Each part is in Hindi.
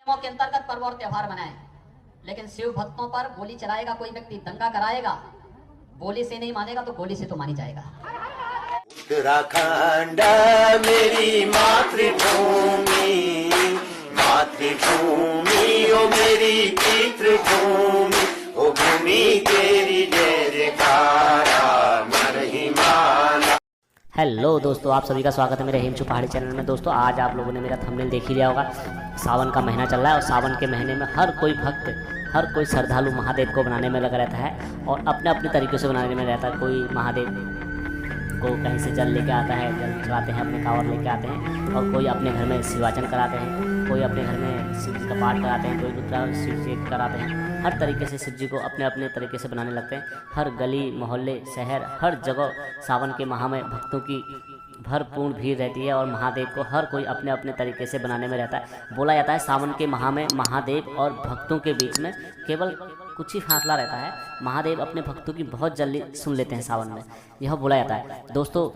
नियमों के अंतर्गत पर्व और त्योहार मनाएं, लेकिन शिव भक्तों पर गोली चलाएगा कोई व्यक्ति, दंगा कराएगा, गोली से नहीं मानेगा तो गोली से तो मानी जाएगा। उत्तराखंड मेरी मातृभूमि, मातृभूमि ओ मेरी पितृभूमि, ओ भूमि तेरी जय जयकारा महिमाला। हेलो दोस्तों, आप सभी का स्वागत है मेरे हेमचू पहाड़ी चैनल में। दोस्तों आज आप लोगों ने मेरा थंबनेल देख ही लिया होगा। सावन का महीना चल रहा है और सावन के महीने में हर कोई भक्त, हर कोई श्रद्धालु महादेव को बनाने में लगा रहता है और अपने अपने तरीके से बनाने में रहता है। कोई महादेव को कहीं से जल लेके आता है, जल चढ़ाते हैं, अपने कांवर लेके आते हैं, और कोई अपने घर में शिवाचन कराते हैं, कोई अपने घर में शिव जी का पाठ कराते हैं, कोई रुद्राभिषेक कराते हैं। हर तरीके से शिव जी को अपने अपने तरीके से बनाने लगते हैं। हर गली मोहल्ले शहर हर जगह सावन के माह में भक्तों की भरपूर भीड़ रहती है और महादेव को हर कोई अपने अपने तरीके से बनाने में रहता है। बोला जाता है सावन के माह में महादेव और भक्तों के बीच में केवल कुछ ही फासला रहता है। महादेव अपने भक्तों की बहुत जल्दी सुन लेते हैं सावन में, यह बोला जाता है। दोस्तों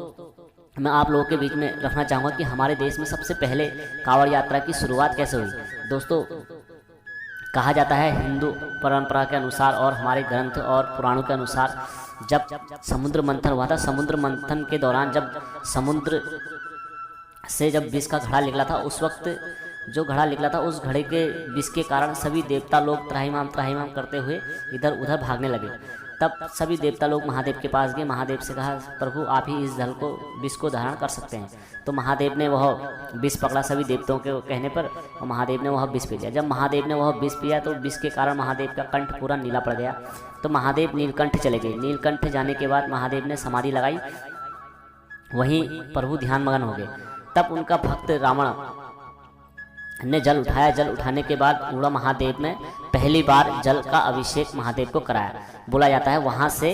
मैं आप लोगों के बीच में रखना चाहूँगा कि हमारे देश में सबसे पहले कांवड़ यात्रा की शुरुआत कैसे हुई। दोस्तों कहा जाता है हिंदू परंपरा के अनुसार और हमारे ग्रंथ और पुराणों के अनुसार, जब समुद्र मंथन हुआ था, समुद्र मंथन के दौरान जब समुद्र से जब विष का घड़ा निकला था, उस वक्त जो घड़ा निकला था उस घड़े के विष के कारण सभी देवता लोग त्राहिमाम त्राहिमाम करते हुए इधर उधर भागने लगे। तब सभी देवता लोग महादेव के पास गए, महादेव से कहा प्रभु आप ही इस जल को विष को धारण कर सकते हैं। तो महादेव ने वह विष पकड़ा सभी देवताओं के कहने पर, और महादेव ने वह विष पी लिया। जब महादेव ने वह विष पिया तो विष के कारण महादेव का कंठ पूरा नीला पड़ गया। तो महादेव नीलकंठ चले गए। नीलकंठ जाने के बाद महादेव ने समाधि लगाई, वहीं प्रभु ध्यान मगन हो गए। तब उनका भक्त रावण ने जल उठाया। जल उठाने के बाद उड़ा महादेव ने पहली बार जल का अभिषेक महादेव को कराया। बोला जाता है वहां से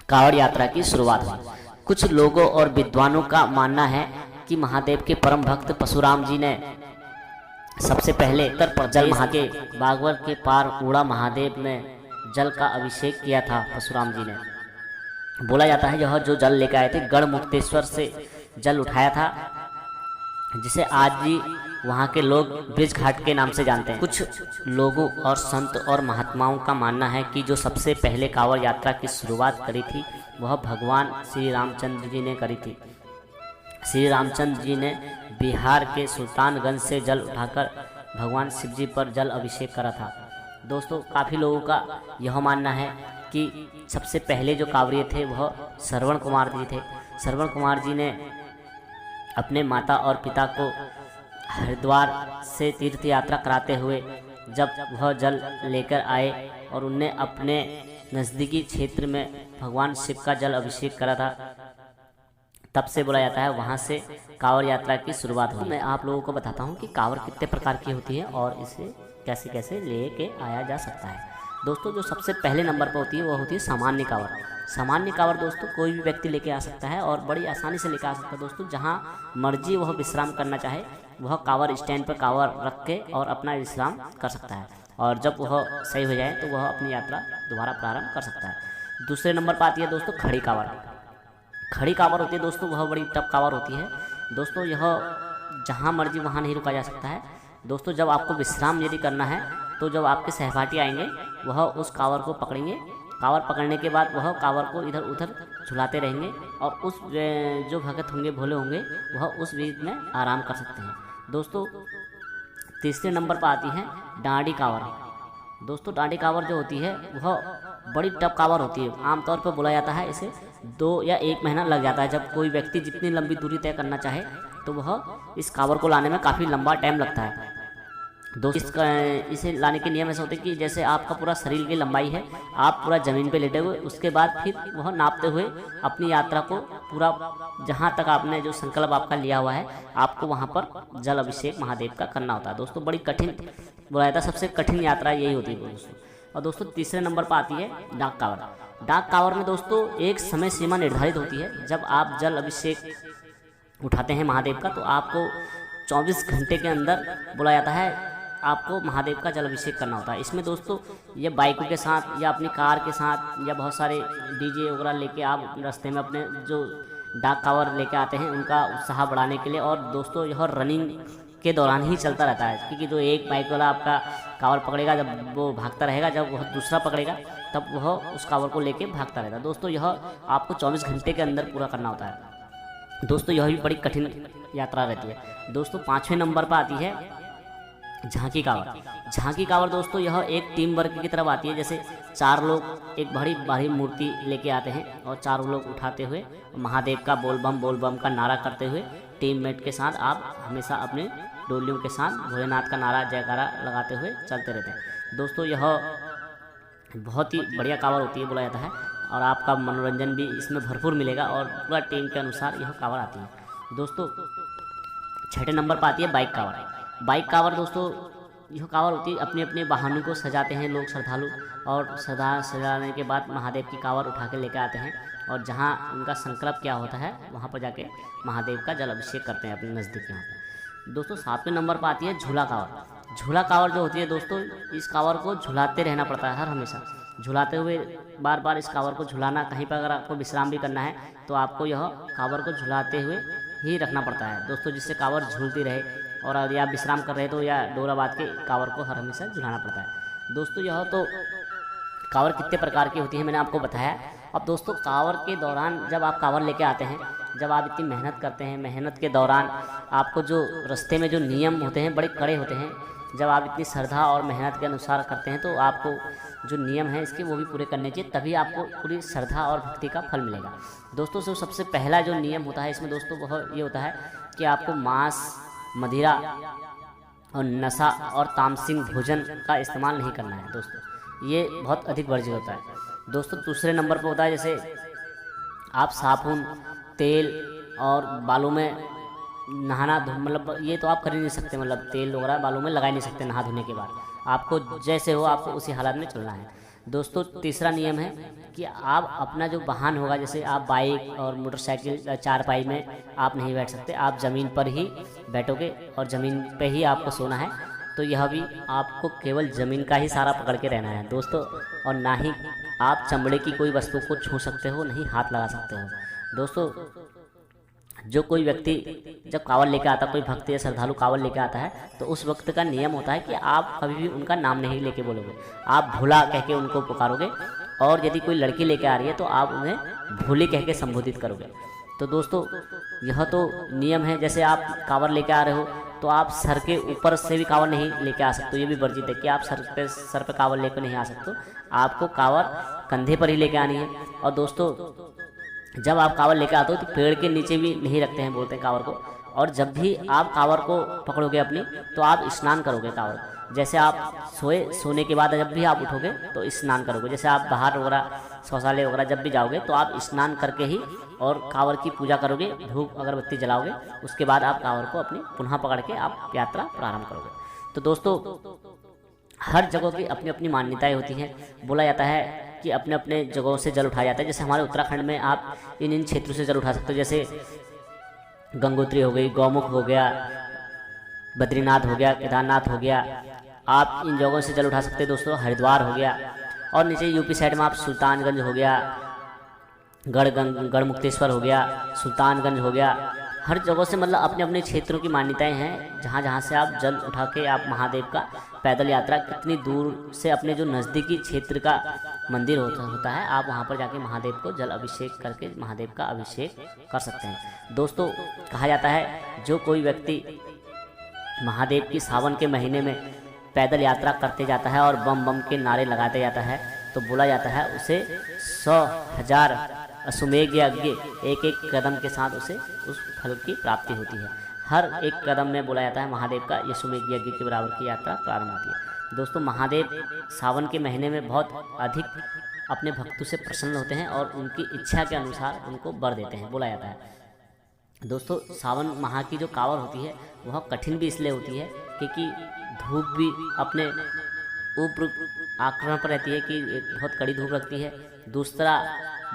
कांवड़ यात्रा की शुरुआत हुई। कुछ लोगों और विद्वानों का मानना है कि महादेव के परम भक्त परशुराम जी ने सबसे पहले जल महा के बागवत के पार उड़ा महादेव ने जल का अभिषेक किया था परशुराम जी ने। बोला जाता है यह जो जल लेकर आए थे गढ़मुक्तेश्वर से जल उठाया था, जिसे आज भी वहाँ के लोग ब्रिज घाट के नाम से जानते हैं। कुछ लोगों और संत और महात्माओं का मानना है कि जो सबसे पहले कांवड़ यात्रा की शुरुआत करी थी वह भगवान श्री रामचंद्र जी ने करी थी। श्री रामचंद्र जी ने बिहार के सुल्तानगंज से जल उठाकर भगवान शिव जी पर जल अभिषेक करा था। दोस्तों काफ़ी लोगों का यह मानना है कि सबसे पहले जो कांवड़िए थे वह श्रवण कुमार जी थे। श्रवण कुमार जी ने अपने माता और पिता को हरिद्वार से तीर्थ यात्रा कराते हुए जब वह जल लेकर आए और उनने अपने नज़दीकी क्षेत्र में भगवान शिव का जल अभिषेक करा था, तब से बोला जाता है वहाँ से कांवड़ यात्रा की शुरुआत हुई। मैं आप लोगों को बताता हूँ कि कांवड़ कितने प्रकार की होती है और इसे कैसे कैसे ले के आया जा सकता है। दोस्तों जो सबसे पहले नंबर पर होती है वह होती है सामान्य कांवड़। सामान्य कांवड़ दोस्तों कोई भी व्यक्ति लेके आ सकता है और बड़ी आसानी से लेके आ सकता है। दोस्तों जहाँ मर्जी वह विश्राम करना चाहे वह कांवड़ स्टैंड पर कांवड़ रख के और अपना विश्राम कर सकता है, और जब वह सही हो जाए तो वह अपनी यात्रा दोबारा प्रारंभ कर सकता है। दूसरे नंबर पर आती है दोस्तों खड़ी कांवड़। खड़ी कांवड़ होती है दोस्तों वह बड़ी टफ कांवड़ होती है। दोस्तों यह जहाँ मर्जी वहाँ नहीं रुका जा सकता है। दोस्तों जब आपको विश्राम यदि करना है तो जब आपके सहपाठी आएंगे वह उस कांवड़ को पकड़ेंगे। कांवड़ पकड़ने के बाद वह कांवड़ को इधर उधर झुलाते रहेंगे और उस जो भगत होंगे भोले होंगे वह उस बीच में आराम कर सकते हैं। दोस्तों तीसरे नंबर पर आती है डांडी कांवड़। दोस्तों डांडी कांवड़ जो होती है वह बड़ी टफ कांवड़ होती है। आमतौर पर बोला जाता है इसे 2 या 1 महीना लग जाता है। जब कोई व्यक्ति जितनी लंबी दूरी तय करना चाहे तो वह इस कांवड़ को लाने में काफ़ी लंबा टाइम लगता है। दोस्तों इसे लाने के नियम ऐसे होते हैं कि जैसे आपका पूरा शरीर की लंबाई है, आप पूरा ज़मीन पे लेटे हुए, उसके बाद फिर वह नापते हुए अपनी यात्रा को पूरा जहाँ तक आपने जो संकल्प आपका लिया हुआ है आपको वहाँ पर जल अभिषेक महादेव का करना होता है। दोस्तों बड़ी कठिन बोला जाता है, सबसे कठिन यात्रा यही होती है दोस्तों। और दोस्तों तीसरे नंबर पर आती है डाक कांवड़। डाक कांवड़ में दोस्तों एक समय सीमा निर्धारित होती है। जब आप जल अभिषेक उठाते हैं महादेव का तो आपको 24 घंटे के अंदर बोला जाता है आपको महादेव का जल अभिषेक करना होता है। इसमें दोस्तों ये बाइकों के साथ या अपनी कार के साथ या बहुत सारे डीजे वगैरह लेके आप रास्ते में अपने जो डाक कांवड़ लेके आते हैं उनका उत्साह बढ़ाने के लिए, और दोस्तों यह रनिंग के दौरान ही चलता रहता है, क्योंकि जो एक बाइक वाला आपका कावड़ पकड़ेगा, जब वो भागता रहेगा, जब वह दूसरा पकड़ेगा तब वह उस कावड़ को लेके भागता रहेगा। दोस्तों यह आपको 24 घंटे के अंदर पूरा करना होता है। दोस्तों यह भी बड़ी कठिन यात्रा रहती है। दोस्तों 5वें नंबर पर आती है झांकी कावड़। झांकी कावड़ दोस्तों यह एक टीम वर्क की तरफ आती है। जैसे 4 लोग एक बड़ी भारी मूर्ति लेके आते हैं और 4 लोग उठाते हुए महादेव का बोल बम का नारा करते हुए टीममेट के साथ आप हमेशा अपने डोलियों के साथ भोलेनाथ का नारा जयकारा लगाते हुए चलते रहते हैं। दोस्तों यह बहुत ही बढ़िया कावड़ होती है बोला जाता है, और आपका मनोरंजन भी इसमें भरपूर मिलेगा, और पूरा टीम के अनुसार यह कावड़ आती है। दोस्तों 6ठे नंबर पर आती है बाइक कावड़। बाइक कावड़ दोस्तों यह कावड़ होती है, अपने अपने वाहनों को सजाते हैं लोग श्रद्धालु, और सजाने के बाद महादेव की कावड़ उठा के लेकर आते हैं, और जहाँ उनका संकल्प क्या होता है वहाँ पर जाके महादेव का जल अभिषेक करते हैं अपने नज़दीक यहाँ पर। दोस्तों 7वें नंबर पर आती है झूला कावड़। झूला कावड़ जो होती है दोस्तों, इस कावड़ को झुलाते रहना पड़ता है, हर हमेशा झुलाते हुए बार बार इस कावड़ को झुलाना। कहीं पर अगर आपको विश्राम भी करना है तो आपको यह कावड़ को झुलाते हुए ही रखना पड़ता है दोस्तों, जिससे कावड़ झूलती रहे, और यदि आप विश्राम कर रहे तो या डोरा बांध के कावड़ को हर हमेशा झुलाना पड़ता है। दोस्तों यह तो कावड़ कितने प्रकार की होती है मैंने आपको बताया। अब दोस्तों कावड़ के दौरान जब आप कावड़ लेके आते हैं, जब आप इतनी मेहनत करते हैं, मेहनत के दौरान आपको जो रास्ते में जो नियम होते हैं बड़े कड़े होते हैं। जब आप इतनी श्रद्धा और मेहनत के अनुसार करते हैं तो आपको जो नियम है इसके वो भी पूरे करने चाहिए, तभी आपको पूरी श्रद्धा और भक्ति का फल मिलेगा। दोस्तों सबसे पहला जो नियम होता है इसमें दोस्तों वह ये होता है कि आपको मांस, मदिरा और नशा और तामसिक भोजन का इस्तेमाल नहीं करना है दोस्तों, ये बहुत अधिक वर्जित होता है। दोस्तों दूसरे नंबर पर होता है जैसे आप साबुन, तेल और बालों में नहाना, मतलब ये तो आप कर ही नहीं सकते, मतलब तेल वगैरह बालों में लगा ही नहीं सकते नहा धोने के बाद। आपको जैसे हो आपको उसी हालत में चलना है। दोस्तों तीसरा नियम है कि आप अपना जो वाहन होगा, जैसे आप बाइक और मोटरसाइकिल 4 पाई में आप नहीं बैठ सकते, आप ज़मीन पर ही बैठोगे और ज़मीन पे ही आपको सोना है। तो यह भी आपको केवल ज़मीन का ही सारा पकड़ के रहना है दोस्तों, और ना ही आप चमड़े की कोई वस्तु को छू सकते हो, नहीं हाथ लगा सकते हो। दोस्तों जो कोई व्यक्ति जब कावड़ लेकर आता, कोई भक्त या श्रद्धालु कावड़ लेकर आता है, तो उस वक्त का नियम होता है कि आप कभी भी उनका नाम नहीं लेके बोलोगे, आप भोला कह के उनको पुकारोगे, और यदि कोई लड़की लेकर आ रही है तो आप उन्हें भोले कह के संबोधित करोगे। तो दोस्तों यह तो नियम है। जैसे आप कावड़ लेकर आ रहे हो तो आप सर के ऊपर से भी कावड़ नहीं लेके आ सकते, ये भी वर्जित है कि आप सर पे कावड़ लेकर नहीं आ सकते, आपको कावड़ कंधे पर ही लेके आनी है। और दोस्तों जब आप कावड़ लेकर आते हो तो पेड़ के नीचे भी नहीं रखते हैं बोलते हैं कावड़ को, और जब भी आप कावड़ को पकड़ोगे अपनी तो आप स्नान करोगे कावड़, जैसे आप सोने के बाद जब भी आप उठोगे तो स्नान करोगे। जैसे आप बाहर वगैरह शौचालय वगैरह जब भी जाओगे तो आप स्नान करके ही और कावड़ की पूजा करोगे, धूप अगरबत्ती जलाओगे, उसके बाद आप कावड़ को अपनी पुनः पकड़ के आप यात्रा प्रारंभ करोगे। तो दोस्तों हर जगह की अपनी अपनी मान्यताएं होती हैं। बोला जाता है कि अपने अपने जगहों से जल उठाया जाता है। जैसे हमारे उत्तराखंड में आप इन क्षेत्रों से जल उठा सकते हो, जैसे गंगोत्री हो गई, गौमुख हो गया, बद्रीनाथ हो गया, केदारनाथ हो गया, आप इन जगहों से जल उठा सकते हैं दोस्तों। हरिद्वार हो गया, और नीचे यूपी साइड में आप सुल्तानगंज हो गया, गढ़मुक्तेश्वर हो गया, सुल्तानगंज हो गया, हर जगह से मतलब अपने अपने क्षेत्रों की मान्यताएं हैं, जहाँ जहाँ से आप जल उठा के आप महादेव का पैदल यात्रा, कितनी दूर से अपने जो नज़दीकी क्षेत्र का मंदिर होता है आप वहाँ पर जाके महादेव को जल अभिषेक करके महादेव का अभिषेक कर सकते हैं। दोस्तों कहा जाता है जो कोई व्यक्ति महादेव की सावन के महीने में पैदल यात्रा करते जाता है और बम बम के नारे लगाते जाता है तो बोला जाता है उसे 100,000 अश्वमेध यज्ञ एक एक कदम के साथ उसे उस फल की प्राप्ति होती है। हर एक कदम में बोला जाता है महादेव का अश्वमेध यज्ञ के बराबर की यात्रा प्रारंभ होती है। दोस्तों महादेव सावन के महीने में बहुत अधिक अपने भक्तों से प्रसन्न होते हैं और उनकी इच्छा के अनुसार उनको वर देते हैं, बोला जाता है। दोस्तों सावन माह की जो कांवर होती है वह कठिन भी इसलिए होती है क्योंकि धूप भी अपने ऊपर आक्रमण पर रहती है कि बहुत कड़ी धूप लगती है। दूसरा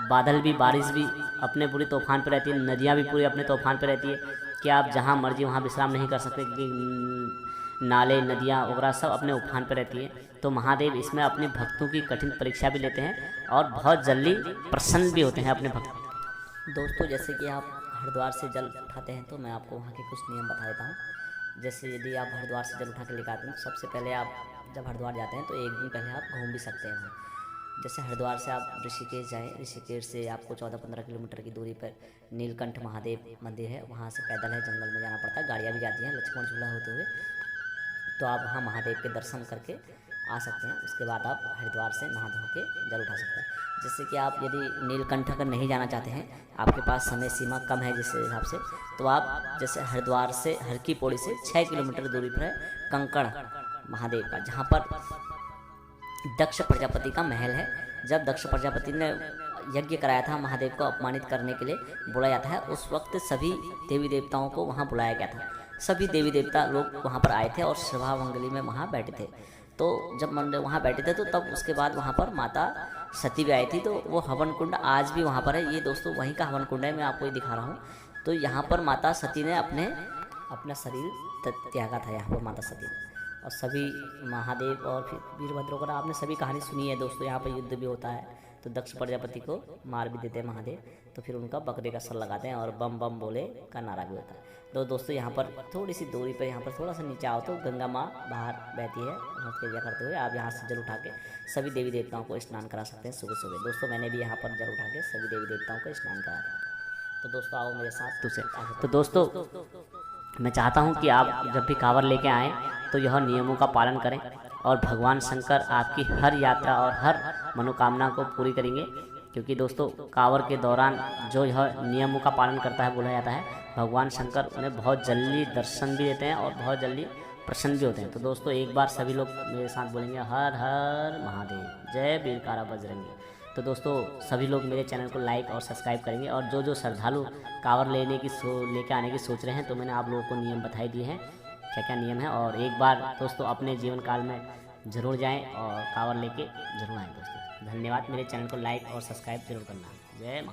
बादल भी, बारिश भी अपने पूरी तूफान पर रहती है, नदियाँ भी पूरी अपने तूफान पर रहती है कि आप जहाँ मर्जी वहाँ विश्राम नहीं कर सकते क्योंकि नाले नदियाँ वगैरह सब अपने उफान पर रहती है। तो महादेव इसमें अपने भक्तों की कठिन परीक्षा भी लेते हैं और बहुत जल्दी प्रसन्न भी होते हैं अपने भक्त। दोस्तों जैसे कि आप हरिद्वार से जल उठाते हैं तो मैं आपको वहाँ के कुछ नियम बता देता हूँ। जैसे यदि आप हरिद्वार से जल उठा के लेकर आते हैं तो सबसे पहले आप जब हरिद्वार जाते हैं तो एक दिन पहले आप घूम भी सकते हैं वहाँ। जैसे हरिद्वार से आप ऋषिकेश जाएँ, ऋषिकेश से आपको 14-15 किलोमीटर की दूरी पर नीलकंठ महादेव मंदिर है, वहाँ से पैदल है, जंगल में जाना पड़ता है, गाड़ियाँ भी जाती हैं लक्ष्मण झूला होते हुए। तो आप वहाँ महादेव के दर्शन करके आ सकते हैं। उसके बाद आप हरिद्वार से नहा धो के जल उठा सकते हैं। जैसे कि आप यदि नीलकंठ अगर नहीं जाना चाहते हैं, आपके पास समय सीमा कम है जिस हिसाब से, तो आप जैसे हरिद्वार से हर की पौड़ी से 6 किलोमीटर दूरी पर है कंकड़ महादेव का, जहाँ पर दक्ष प्रजापति का महल है। जब दक्ष प्रजापति ने यज्ञ कराया था महादेव को अपमानित करने के लिए बुलाया जाता है, उस वक्त सभी देवी देवताओं को वहाँ बुलाया गया था। सभी देवी देवता लोग वहाँ पर आए थे और सभा मंगली में वहाँ बैठे थे। तो जब वहाँ बैठे थे तो तब उसके बाद वहाँ पर माता सती भी आई थी। तो वो हवन कुंड आज भी वहाँ पर है। ये दोस्तों वहीं का हवन कुंड है, मैं आपको ये दिखा रहा हूँ। तो यहाँ पर माता सती ने अपना शरीर त्यागा था यहाँ पर माता सती ने। और सभी महादेव और फिर वीरभद्र वगैरह आपने सभी कहानी सुनी है दोस्तों। यहाँ पर युद्ध भी होता है तो दक्ष प्रजापति को मार भी देते हैं महादेव, तो फिर उनका बकरे का सर लगाते हैं और बम बम बोले का नारा भी होता है। तो दोस्तों यहाँ पर थोड़ी सी दूरी पर, यहाँ पर थोड़ा सा नीचे आओ तो गंगा माँ बाहर बहती है, पूजा करते हुए आप यहाँ से जल उठा के सभी देवी देवताओं को स्नान करा सकते हैं सुबह सुबह। दोस्तों मैंने भी यहाँ पर जल उठा के सभी देवी देवताओं को स्नान कराया था। तो दोस्तों आओ मेरे साथ तुझे। तो दोस्तों मैं चाहता हूँ कि आप जब भी कांवर लेके आएँ तो यह नियमों का पालन करें और भगवान शंकर आपकी हर यात्रा और हर मनोकामना को पूरी करेंगे। क्योंकि दोस्तों कांवर के दौरान जो यह नियमों का पालन करता है, बोला जाता है, भगवान शंकर उन्हें बहुत जल्दी दर्शन भी देते हैं और बहुत जल्दी प्रसन्न भी होते हैं। तो दोस्तों एक बार सभी लोग मेरे साथ बोलेंगे हर हर महादेव, जय वीरकारा बजरंगी। तो दोस्तों सभी लोग मेरे चैनल को लाइक और सब्सक्राइब करेंगे। और जो श्रद्धालु कांवर लेके आने की सोच रहे हैं, तो मैंने आप लोगों को नियम बताई दिए हैं क्या क्या नियम है। और एक बार दोस्तों अपने जीवन काल में ज़रूर जाएं और कांवर लेके ज़रूर आएँ दोस्तों। धन्यवाद। मेरे चैनल को लाइक और सब्सक्राइब जरूर करना। जय मां।